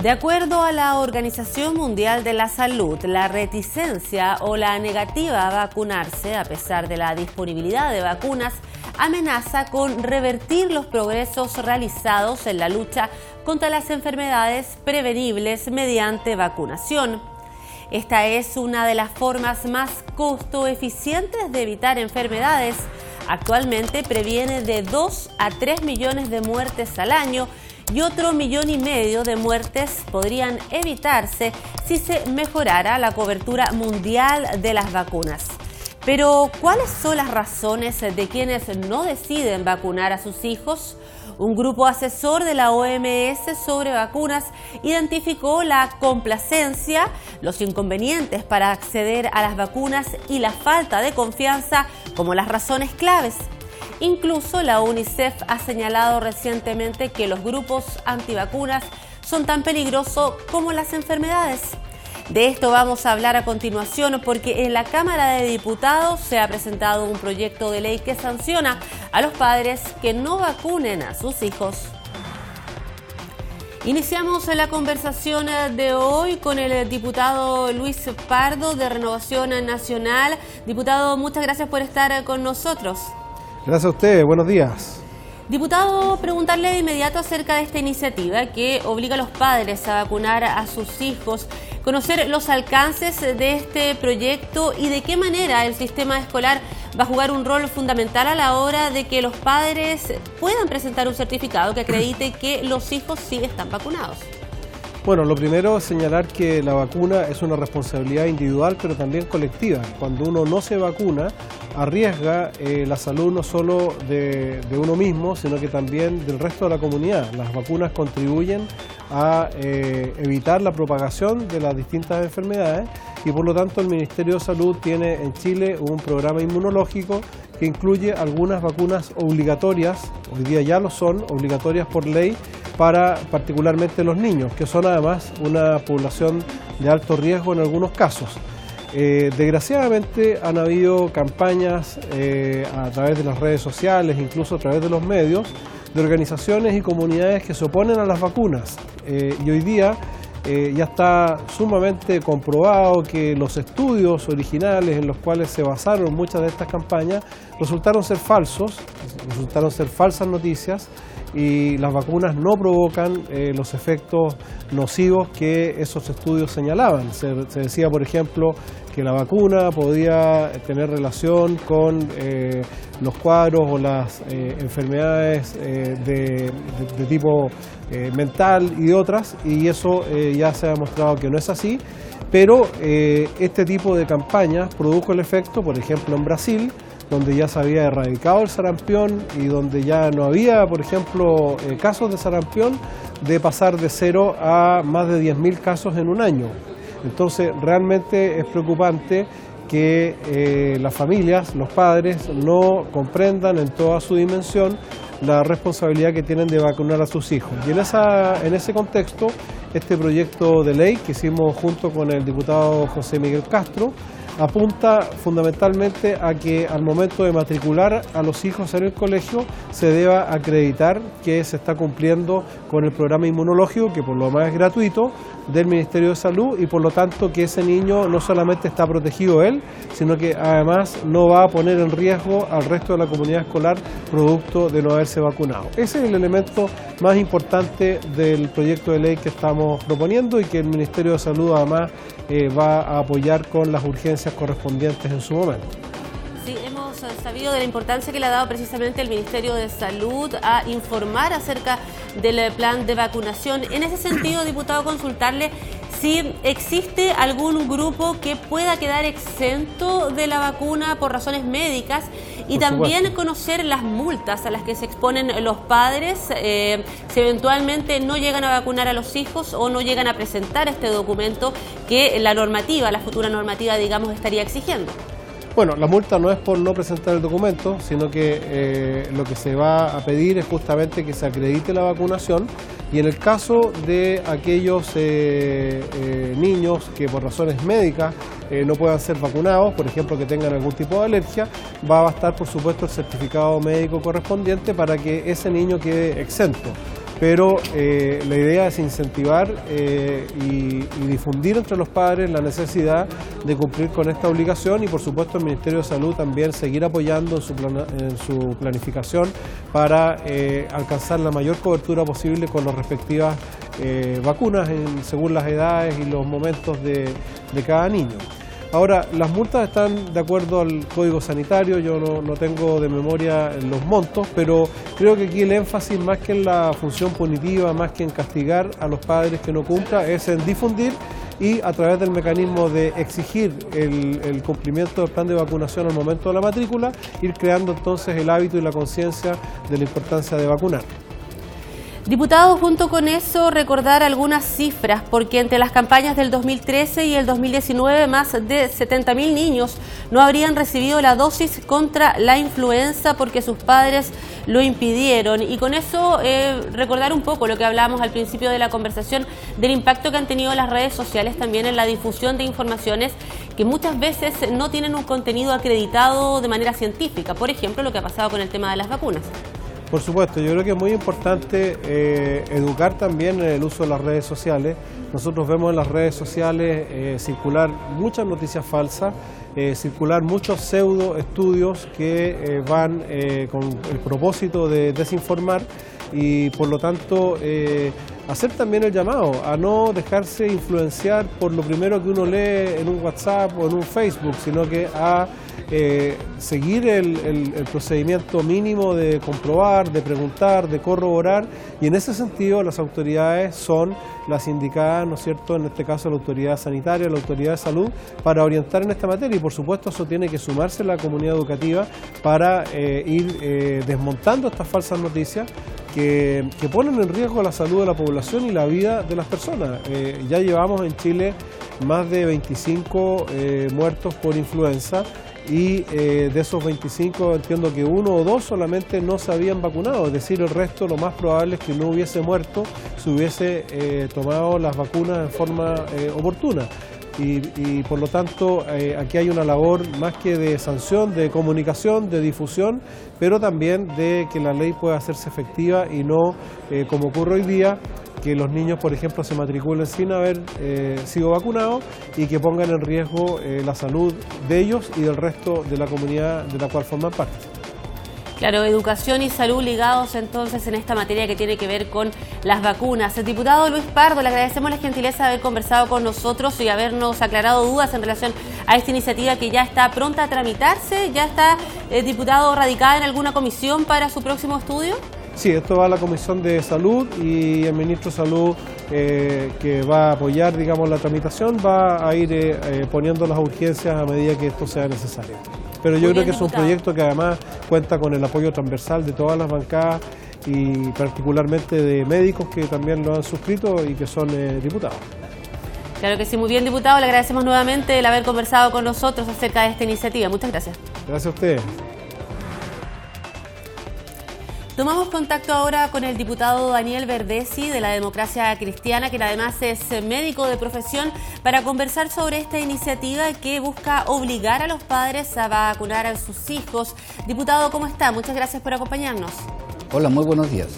De acuerdo a la Organización Mundial de la Salud, la reticencia o la negativa a vacunarse, a pesar de la disponibilidad de vacunas, amenaza con revertir los progresos realizados en la lucha contra las enfermedades prevenibles mediante vacunación. Esta es una de las formas más costo eficientes de evitar enfermedades. Actualmente previene de 2 a 3 millones de muertes al año y otro 1,5 millones de muertes podrían evitarse si se mejorara la cobertura mundial de las vacunas. Pero, ¿cuáles son las razones de quienes no deciden vacunar a sus hijos? Un grupo asesor de la OMS sobre vacunas identificó la complacencia, los inconvenientes para acceder a las vacunas y la falta de confianza como las razones claves. Incluso la UNICEF ha señalado recientemente que los grupos antivacunas son tan peligrosos como las enfermedades. De esto vamos a hablar a continuación porque en la Cámara de Diputados se ha presentado un proyecto de ley que sanciona a los padres que no vacunen a sus hijos. Iniciamos la conversación de hoy con el diputado Luis Pardo de Renovación Nacional. Diputado, muchas gracias por estar con nosotros. Gracias a usted, buenos días. Diputado, preguntarle de inmediato acerca de esta iniciativa que obliga a los padres a vacunar a sus hijos, conocer los alcances de este proyecto y de qué manera el sistema escolar va a jugar un rol fundamental a la hora de que los padres puedan presentar un certificado que acredite que los hijos sí están vacunados. Bueno, lo primero es señalar que la vacuna es una responsabilidad individual, pero también colectiva. Cuando uno no se vacuna, arriesga la salud no solo de uno mismo, sino que también del resto de la comunidad. Las vacunas contribuyen a evitar la propagación de las distintas enfermedades y por lo tanto el Ministerio de Salud tiene en Chile un programa inmunológico que incluye algunas vacunas obligatorias, hoy día ya lo son, obligatorias por ley, para particularmente los niños, que son además una población de alto riesgo en algunos casos. Desgraciadamente han habido campañas a través de las redes sociales, incluso a través de los medios, de organizaciones y comunidades que se oponen a las vacunas. Y hoy día ya está sumamente comprobado que los estudios originales en los cuales se basaron muchas de estas campañas resultaron ser falsos, resultaron ser falsas noticias, y las vacunas no provocan los efectos nocivos que esos estudios señalaban. Se decía, por ejemplo, que la vacuna podía tener relación con los cuadros o las enfermedades de tipo mental y otras, y eso ya se ha demostrado que no es así, pero este tipo de campañas produjo el efecto, por ejemplo, en Brasil, donde ya se había erradicado el sarampión y donde ya no había, por ejemplo, casos de sarampión, de pasar de 0 a más de 10.000 casos en un año. Entonces, realmente es preocupante que las familias, los padres, no comprendan en toda su dimensión la responsabilidad que tienen de vacunar a sus hijos. Y en ese contexto, este proyecto de ley que hicimos junto con el diputado José Miguel Castro apunta fundamentalmente a que al momento de matricular a los hijos en el colegio se deba acreditar que se está cumpliendo con el programa inmunológico, que por lo demás es gratuito, del Ministerio de Salud, y por lo tanto que ese niño no solamente está protegido él, sino que además no va a poner en riesgo al resto de la comunidad escolar producto de no haberse vacunado. Ese es el elemento más importante del proyecto de ley que estamos proponiendo y que el Ministerio de Salud además va a apoyar con las urgencias correspondientes en su momento. Sí, hemos sabido de la importancia que le ha dado precisamente el Ministerio de Salud a informar acerca del plan de vacunación. En ese sentido, diputado, consultarle si existe algún grupo que pueda quedar exento de la vacuna por razones médicas y también conocer las multas a las que se exponen los padres si eventualmente no llegan a vacunar a los hijos o no llegan a presentar este documento que la normativa, la futura normativa, digamos, estaría exigiendo. Bueno, la multa no es por no presentar el documento, sino que lo que se va a pedir es justamente que se acredite la vacunación, y en el caso de aquellos niños que por razones médicas no puedan ser vacunados, por ejemplo que tengan algún tipo de alergia, va a bastar por supuesto el certificado médico correspondiente para que ese niño quede exento. pero la idea es incentivar y difundir entre los padres la necesidad de cumplir con esta obligación y por supuesto el Ministerio de Salud también seguir apoyando en su planificación para alcanzar la mayor cobertura posible con las respectivas vacunas según las edades y los momentos de cada niño. Ahora, las multas están de acuerdo al Código Sanitario, yo no tengo de memoria los montos, pero creo que aquí el énfasis, más que en la función punitiva, más que en castigar a los padres que no cumplan, es en difundir y a través del mecanismo de exigir el cumplimiento del plan de vacunación al momento de la matrícula, ir creando entonces el hábito y la conciencia de la importancia de vacunar. Diputado, junto con eso, recordar algunas cifras, porque entre las campañas del 2013 y el 2019, más de 70.000 niños no habrían recibido la dosis contra la influenza porque sus padres lo impidieron. Y con eso, recordar un poco lo que hablábamos al principio de la conversación, del impacto que han tenido las redes sociales también en la difusión de informaciones que muchas veces no tienen un contenido acreditado de manera científica. Por ejemplo, lo que ha pasado con el tema de las vacunas. Por supuesto, yo creo que es muy importante educar también en el uso de las redes sociales. Nosotros vemos en las redes sociales circular muchas noticias falsas, circular muchos pseudo estudios que van con el propósito de desinformar y por lo tanto hacer también el llamado a no dejarse influenciar por lo primero que uno lee en un WhatsApp o en un Facebook, sino que a seguir el procedimiento mínimo de comprobar, de preguntar, de corroborar, y en ese sentido las autoridades son las indicadas, ¿no es cierto?, en este caso la autoridad sanitaria, la autoridad de salud, para orientar en esta materia, y por supuesto eso tiene que sumarse la comunidad educativa para ir desmontando estas falsas noticias que ponen en riesgo la salud de la población y la vida de las personas. Ya llevamos en Chile más de 25 muertos por influenza y de esos 25 entiendo que 1 o 2 solamente no se habían vacunado, es decir, el resto lo más probable es que no hubiese muerto si hubiese tomado las vacunas en forma oportuna. Y por lo tanto aquí hay una labor más que de sanción, de comunicación, de difusión, pero también de que la ley pueda hacerse efectiva y no como ocurre hoy día, que los niños, por ejemplo, se matriculen sin haber sido vacunados y que pongan en riesgo la salud de ellos y del resto de la comunidad de la cual forman parte. Claro, educación y salud ligados entonces en esta materia que tiene que ver con las vacunas. El diputado Luis Pardo, le agradecemos la gentileza de haber conversado con nosotros y habernos aclarado dudas en relación a esta iniciativa que ya está pronta a tramitarse. ¿Ya está, diputado, radicada en alguna comisión para su próximo estudio? Sí, esto va a la Comisión de Salud y el Ministro de Salud que va a apoyar, digamos, la tramitación, va a ir poniendo las urgencias a medida que esto sea necesario. Pero yo creo que es un proyecto que además cuenta con el apoyo transversal de todas las bancadas y particularmente de médicos que también lo han suscrito y que son diputados. Claro que sí, muy bien, diputado. Le agradecemos nuevamente el haber conversado con nosotros acerca de esta iniciativa. Muchas gracias. Gracias a ustedes. Tomamos contacto ahora con el diputado Daniel Verdesi de la Democracia Cristiana, que además es médico de profesión, para conversar sobre esta iniciativa que busca obligar a los padres a vacunar a sus hijos. Diputado, ¿cómo está? Muchas gracias por acompañarnos. Hola, muy buenos días.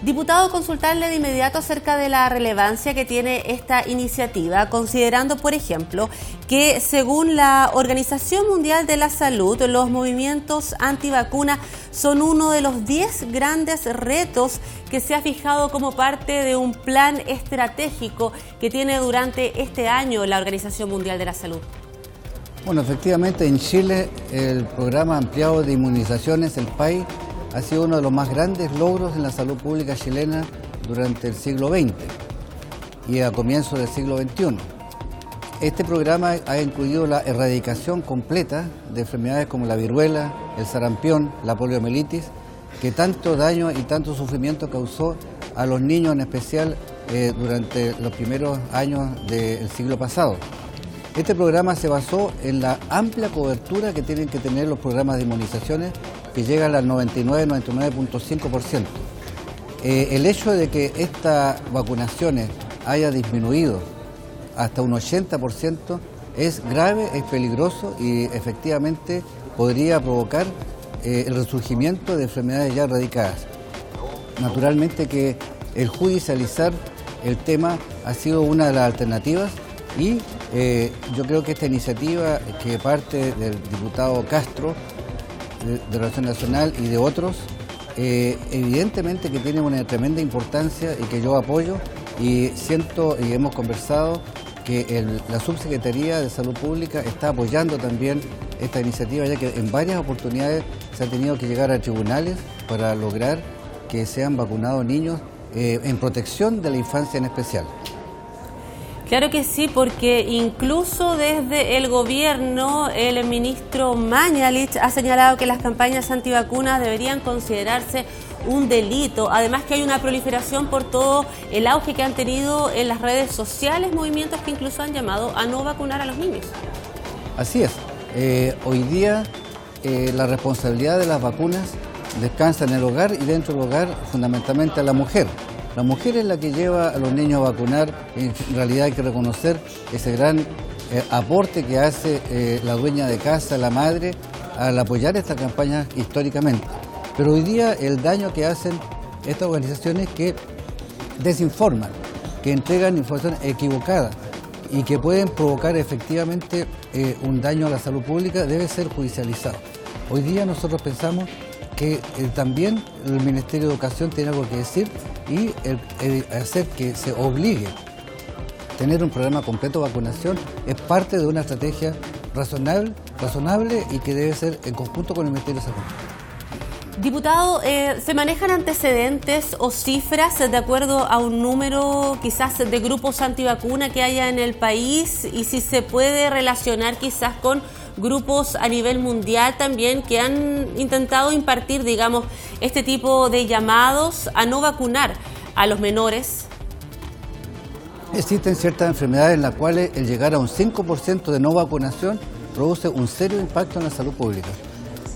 Diputado, consultarle de inmediato acerca de la relevancia que tiene esta iniciativa, considerando, por ejemplo, que según la Organización Mundial de la Salud, los movimientos antivacuna son uno de los 10 grandes retos que se ha fijado como parte de un plan estratégico que tiene durante este año la Organización Mundial de la Salud. Bueno, efectivamente en Chile el programa ampliado de inmunizaciones, el PAI, ha sido uno de los más grandes logros en la salud pública chilena durante el siglo XX y a comienzos del siglo XXI. Este programa ha incluido la erradicación completa de enfermedades como la viruela, el sarampión, la poliomielitis, que tanto daño y tanto sufrimiento causó a los niños, en especial durante los primeros años del siglo pasado. Este programa se basó en la amplia cobertura que tienen que tener los programas de inmunizaciones, que llegan al 99,5%. El hecho de que estas vacunaciones haya disminuido hasta un 80% es grave, es peligroso y efectivamente podría provocar el resurgimiento de enfermedades ya erradicadas. naturalmente que el judicializar el tema ha sido una de las alternativas y yo creo que esta iniciativa que parte del diputado Castro de Relación Nacional y de otros, evidentemente que tiene una tremenda importancia y que yo apoyo y siento y hemos conversado que la Subsecretaría de Salud Pública está apoyando también esta iniciativa, ya que en varias oportunidades se ha tenido que llegar a tribunales para lograr que sean vacunados niños en protección de la infancia en especial. Claro que sí, porque incluso desde el gobierno, el ministro Mañalich ha señalado que las campañas antivacunas deberían considerarse un delito. Además que hay una proliferación por todo el auge que han tenido en las redes sociales, movimientos que incluso han llamado a no vacunar a los niños. Así es. Hoy día la responsabilidad de las vacunas descansa en el hogar y dentro del hogar fundamentalmente a la mujer. La mujer es la que lleva a los niños a vacunar. En realidad hay que reconocer ese gran aporte que hace la dueña de casa, la madre, al apoyar esta campaña históricamente. Pero hoy día el daño que hacen estas organizaciones que desinforman, que entregan información equivocada y que pueden provocar efectivamente un daño a la salud pública debe ser judicializado. Hoy día nosotros pensamos que también el Ministerio de Educación tiene algo que decir y hacer que se obligue a tener un programa completo de vacunación es parte de una estrategia razonable y que debe ser en conjunto con el Ministerio de Salud. Diputado, ¿se manejan antecedentes o cifras de acuerdo a un número quizás de grupos antivacuna que haya en el país y si se puede relacionar quizás con grupos a nivel mundial también que han intentado impartir, digamos, este tipo de llamados a no vacunar a los menores? Existen ciertas enfermedades en las cuales el llegar a un 5% de no vacunación produce un serio impacto en la salud pública.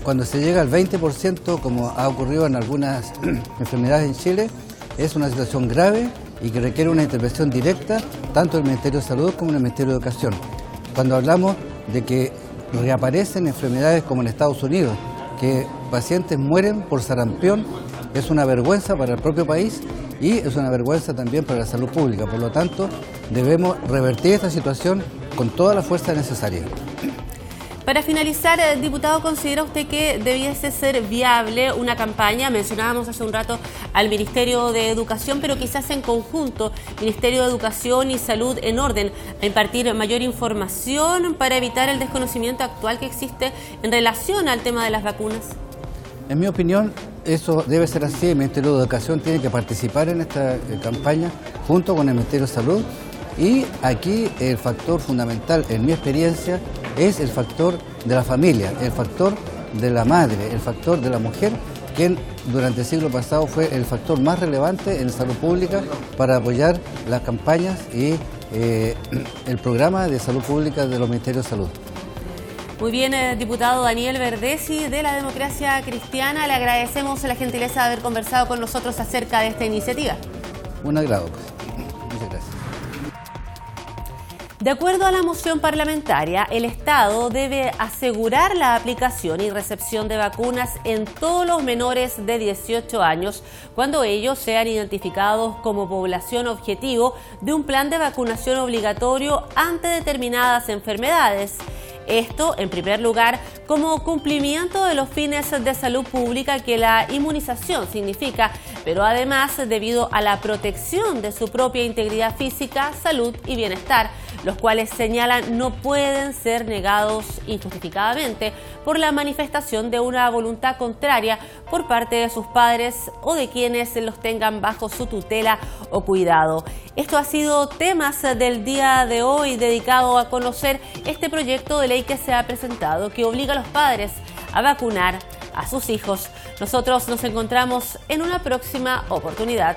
Cuando se llega al 20%, como ha ocurrido en algunas enfermedades en Chile, es una situación grave y que requiere una intervención directa tanto del Ministerio de Salud como del Ministerio de Educación. Cuando hablamos de que reaparecen enfermedades como en Estados Unidos, que pacientes mueren por sarampión, es una vergüenza para el propio país y es una vergüenza también para la salud pública. Por lo tanto, debemos revertir esta situación con toda la fuerza necesaria. Para finalizar, diputado, ¿considera usted que debiese ser viable una campaña? Mencionábamos hace un rato al Ministerio de Educación, pero quizás en conjunto, Ministerio de Educación y Salud en orden a impartir mayor información para evitar el desconocimiento actual que existe en relación al tema de las vacunas. En mi opinión, eso debe ser así. El Ministerio de Educación tiene que participar en esta campaña junto con el Ministerio de Salud. Y aquí el factor fundamental, en mi experiencia, es el factor de la familia, el factor de la madre, el factor de la mujer, quien durante el siglo pasado fue el factor más relevante en salud pública para apoyar las campañas y el programa de salud pública de los Ministerios de Salud. Muy bien, diputado Daniel Verdesi de la Democracia Cristiana, le agradecemos la gentileza de haber conversado con nosotros acerca de esta iniciativa. Un agrado, pues. Muchas gracias. De acuerdo a la moción parlamentaria, el Estado debe asegurar la aplicación y recepción de vacunas en todos los menores de 18 años cuando ellos sean identificados como población objetivo de un plan de vacunación obligatorio ante determinadas enfermedades. Esto, en primer lugar, como cumplimiento de los fines de salud pública que la inmunización significa, pero además debido a la protección de su propia integridad física, salud y bienestar, los cuales señalan no pueden ser negados injustificadamente por la manifestación de una voluntad contraria por parte de sus padres o de quienes los tengan bajo su tutela o cuidado. Esto ha sido temas del día de hoy dedicado a conocer este proyecto de ley que se ha presentado, que obliga a los padres a vacunar a sus hijos. Nosotros nos encontramos en una próxima oportunidad.